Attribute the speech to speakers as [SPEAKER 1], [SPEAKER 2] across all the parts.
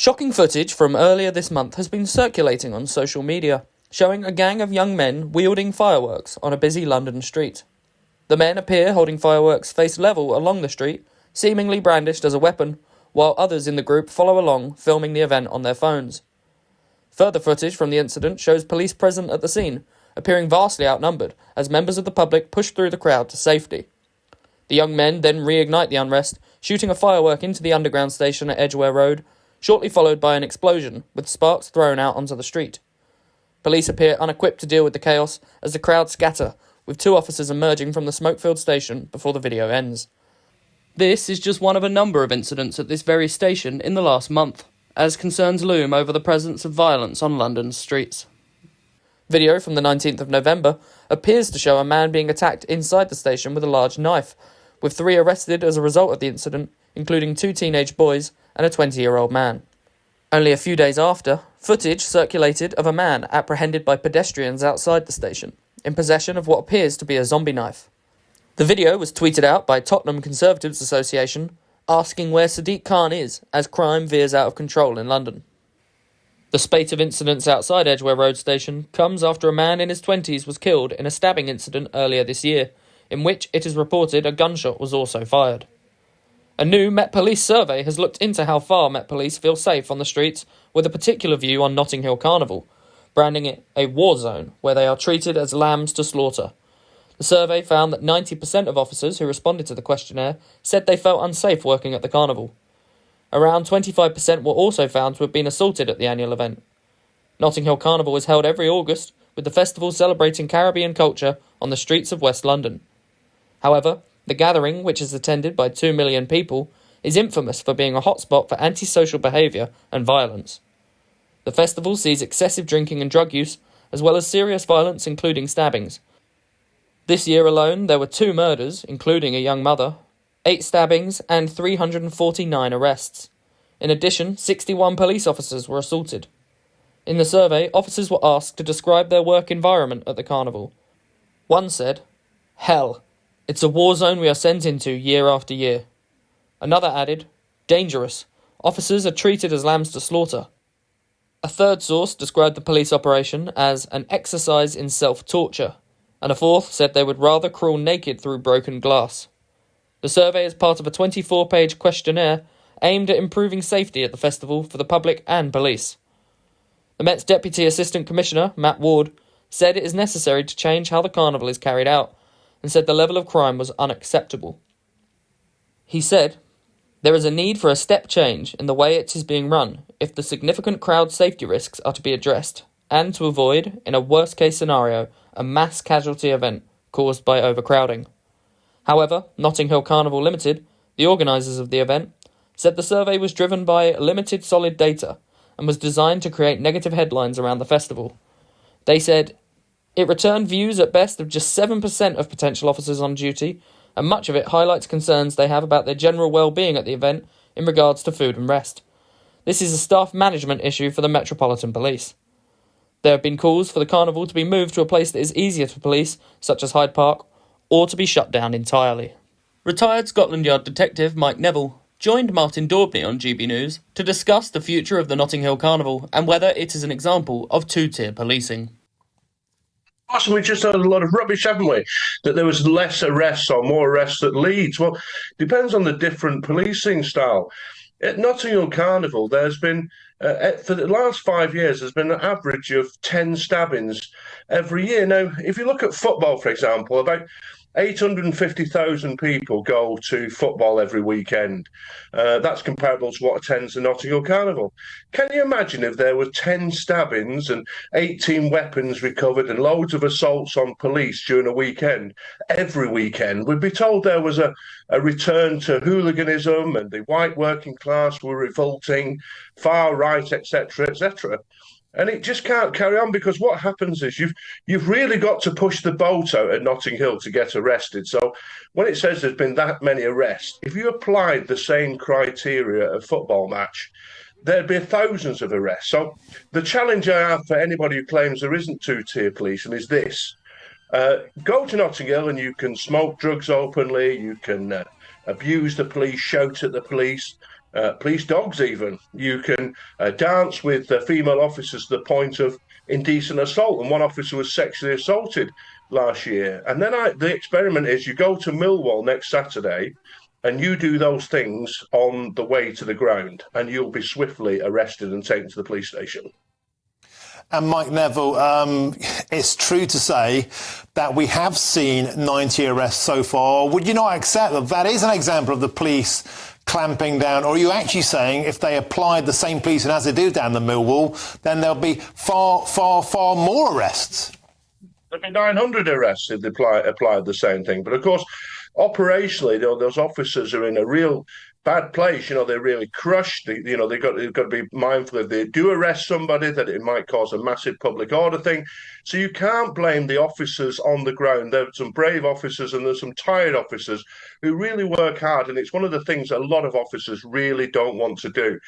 [SPEAKER 1] Shocking footage from earlier this month has been circulating on social media, showing a gang of young men wielding fireworks on a busy London street. The men appear holding fireworks face level along the street, seemingly brandished as a weapon, while others in the group follow along, filming the event on their phones. Further footage from the incident shows police present at the scene, appearing vastly outnumbered as members of the public push through the crowd to safety. The young men then reignite the unrest, shooting a firework into the underground station at Edgware Road, shortly followed by an explosion, with sparks thrown out onto the street. Police appear unequipped to deal with the chaos as the crowd scatter, with 2 officers emerging from the smoke-filled station before the video ends. This is just one of a number of incidents at this very station in the last month, as concerns loom over the presence of violence on London's streets. Video from the 19th of November appears to show a man being attacked inside the station with a large knife, with 3 arrested as a result of the incident, including 2 teenage boys and a 20-year-old man. Only a few days after, footage circulated of a man apprehended by pedestrians outside the station, in possession of what appears to be a zombie knife. The video was tweeted out by Tottenham Conservatives Association, asking where Sadiq Khan is as crime veers out of control in London. The spate of incidents outside Edgware Road Station comes after a man in his 20s was killed in a stabbing incident earlier this year, in which it is reported a gunshot was also fired. A new Met Police survey has looked into how far Met Police feel safe on the streets, with a particular view on Notting Hill Carnival, branding it a war zone where they are treated as lambs to slaughter. The survey found that 90% of officers who responded to the questionnaire said they felt unsafe working at the carnival. Around 25% were also found to have been assaulted at the annual event. Notting Hill Carnival is held every August, with the festival celebrating Caribbean culture on the streets of West London. However, the gathering, which is attended by 2 million people, is infamous for being a hotspot for antisocial behaviour and violence. The festival sees excessive drinking and drug use, as well as serious violence including stabbings. This year alone, there were 2 murders, including a young mother, 8 stabbings and 349 arrests. In addition, 61 police officers were assaulted. In the survey, officers were asked to describe their work environment at the carnival. One said, "Hell. It's a war zone we are sent into year after year." Another added, "Dangerous. Officers are treated as lambs to slaughter." A third source described the police operation as an exercise in self-torture, and a fourth said they would rather crawl naked through broken glass. The survey is part of a 24-page questionnaire aimed at improving safety at the festival for the public and police. The Met's Deputy Assistant Commissioner, Matt Ward, said it is necessary to change how the carnival is carried out, and said the level of crime was unacceptable. He said, "There is a need for a step change in the way it is being run if the significant crowd safety risks are to be addressed, and to avoid, in a worst-case scenario, a mass casualty event caused by overcrowding." However, Notting Hill Carnival Limited, the organisers of the event, said the survey was driven by limited solid data and was designed to create negative headlines around the festival. They said, "It returned views at best of just 7% of potential officers on duty, and much of it highlights concerns they have about their general well-being at the event in regards to food and rest. This is a staff management issue for the Metropolitan Police." There have been calls for the carnival to be moved to a place that is easier to police, such as Hyde Park, or to be shut down entirely. Retired Scotland Yard detective Mike Neville joined Martin Daubney on GBNews to discuss the future of the Notting Hill Carnival and whether it is an example of 2-tier policing.
[SPEAKER 2] We just heard a lot of rubbish, haven't we? That there was less arrests or more arrests at Leeds. Well, depends on the different policing style. At Notting Hill Carnival, there's been, for the last 5 years, there's been an average of 10 stabbings every year. Now, if you look at football, for example, about 850,000 people go to football every weekend. That's comparable to what attends the Notting Hill Carnival. Can you imagine if there were 10 stabbings and 18 weapons recovered and loads of assaults on police during a weekend? Every weekend, we'd be told there was a return to hooliganism and the white working class were revolting, far right, etc., etc. And it just can't carry on, because what happens is you've really got to push the boat out at Notting Hill to get arrested. So when it says there's been that many arrests, if you applied the same criteria at a football match, there'd be thousands of arrests. So the challenge I have for anybody who claims there isn't 2-tier policing is this. Go to Notting Hill and you can smoke drugs openly, you can abuse the police, shout at the police. police dogs even. You can dance with female officers to the point of indecent assault. And one officer was sexually assaulted last year. And then the experiment is you go to Millwall next Saturday and you do those things on the way to the ground and you'll be swiftly arrested and taken to the police station.
[SPEAKER 3] And Mike Neville, it's true to say that we have seen 90 arrests so far. Would you not accept that that is an example of the police clamping down? Or are you actually saying if they applied the same policing as they do down the Millwall, then there'll be far, far, far more arrests?
[SPEAKER 2] There'd be 900 arrests if they applied the same thing. But of course, operationally, those officers are in a real bad place. They're really crushed. They've got to be mindful if they do arrest somebody that it might cause a massive public order thing. So you can't blame the officers on the ground. There's some brave officers and there's some tired officers who really work hard. And it's one of the things a lot of officers really don't want to do.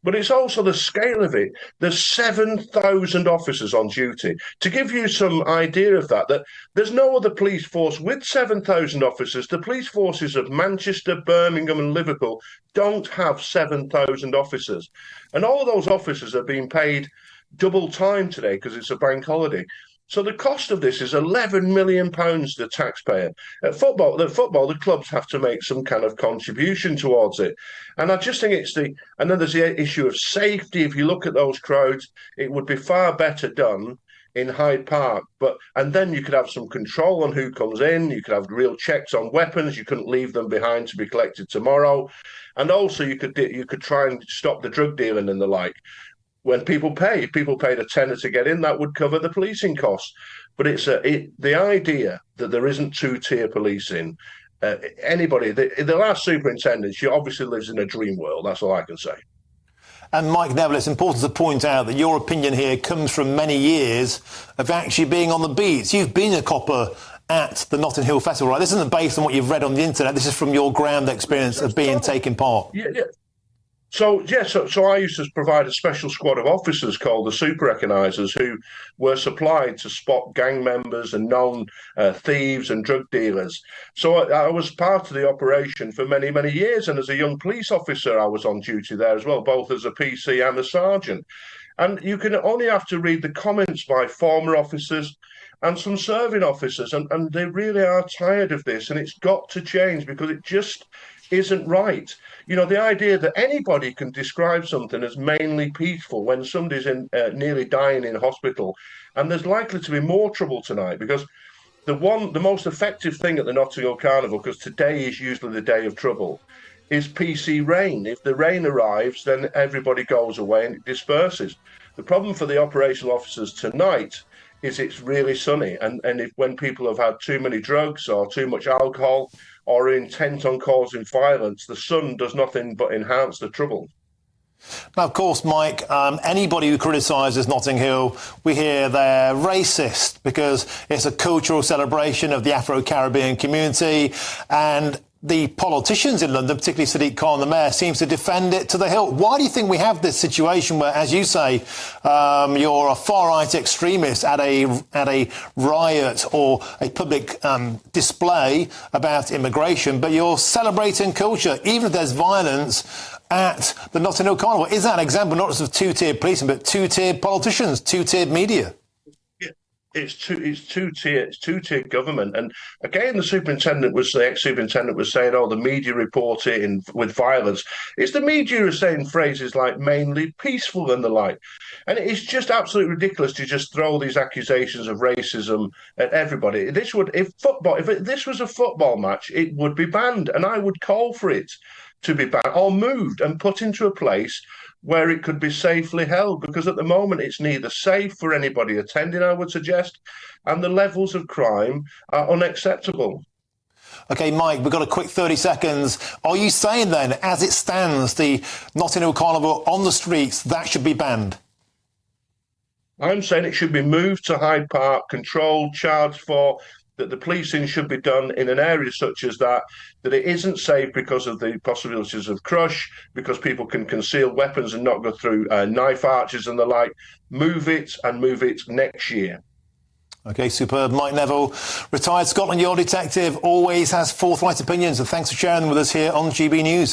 [SPEAKER 2] But it's also the scale of it. There's 7,000 officers on duty. To give you some idea of that there's no other police force with 7,000 officers. The police forces of Manchester, Birmingham and Liverpool don't have 7,000 officers. And all of those officers are being paid double time today because it's a bank holiday. So the cost of this is £11 million to the taxpayer. At football, the clubs have to make some kind of contribution towards it. And I just think and then there's the issue of safety. If you look at those crowds, it would be far better done in Hyde Park. And then you could have some control on who comes in. You could have real checks on weapons. You couldn't leave them behind to be collected tomorrow. And also you could try and stop the drug dealing and the like. When people paid a tenner to get in, that would cover the policing costs. But the idea that there isn't two-tier policing. The last superintendent, she obviously lives in a dream world. That's all I can say.
[SPEAKER 3] And Mike Neville, it's important to point out that your opinion here comes from many years of actually being on the beats. You've been a copper at the Notting Hill Festival, right? This isn't based on what you've read on the internet. This is from your ground experience of taking part.
[SPEAKER 2] Yeah. So I used to provide a special squad of officers called the Super Recognisers who were supplied to spot gang members and known thieves and drug dealers. So I was part of the operation for many, many years. And as a young police officer, I was on duty there as well, both as a PC and a sergeant. And you can only have to read the comments by former officers and some serving officers. And they really are tired of this. And it's got to change because it just isn't right. The idea that anybody can describe something as mainly peaceful when somebody's nearly dying in hospital, and there's likely to be more trouble tonight because the most effective thing at the Notting Hill Carnival, because today is usually the day of trouble, is PC rain. If the rain arrives, then everybody goes away and it disperses. The problem for the operational officers tonight is it's really sunny, and when people have had too many drugs or too much alcohol or are intent on causing violence, the sun does nothing but enhance the trouble.
[SPEAKER 3] Now, of course, Mike, anybody who criticises Notting Hill, we hear they're racist because it's a cultural celebration of the Afro-Caribbean community, and the politicians in London, particularly Sadiq Khan, the mayor, seems to defend it to the hilt. Why do you think we have this situation where, as you say, you're a far-right extremist at a riot or a public display about immigration, but you're celebrating culture, even if there's violence at the Notting Hill Carnival? Is that an example not just of two-tiered policing, but two-tiered politicians, two-tiered media?
[SPEAKER 2] It's two-tier government. And again, the ex-superintendent was saying, the media report it with violence. It's the media who are saying phrases like mainly peaceful and the like. And it's just absolutely ridiculous to just throw these accusations of racism at everybody. If this was a football match, it would be banned. And I would call for it to be banned or moved and put into a place where it could be safely held, because at the moment it's neither safe for anybody attending, I would suggest, and the levels of crime are unacceptable.
[SPEAKER 3] OK, Mike, we've got a quick 30 seconds. Are you saying then, as it stands, the Notting Hill Carnival on the streets, that should be banned?
[SPEAKER 2] I'm saying it should be moved to Hyde Park, controlled, charged for, that the policing should be done in an area such as that it isn't safe because of the possibilities of crush, because people can conceal weapons and not go through knife arches and the like. Move it next year.
[SPEAKER 3] OK, superb. Mike Neville, retired Scotland Yard detective, always has forthright opinions, and thanks for sharing them with us here on GB News.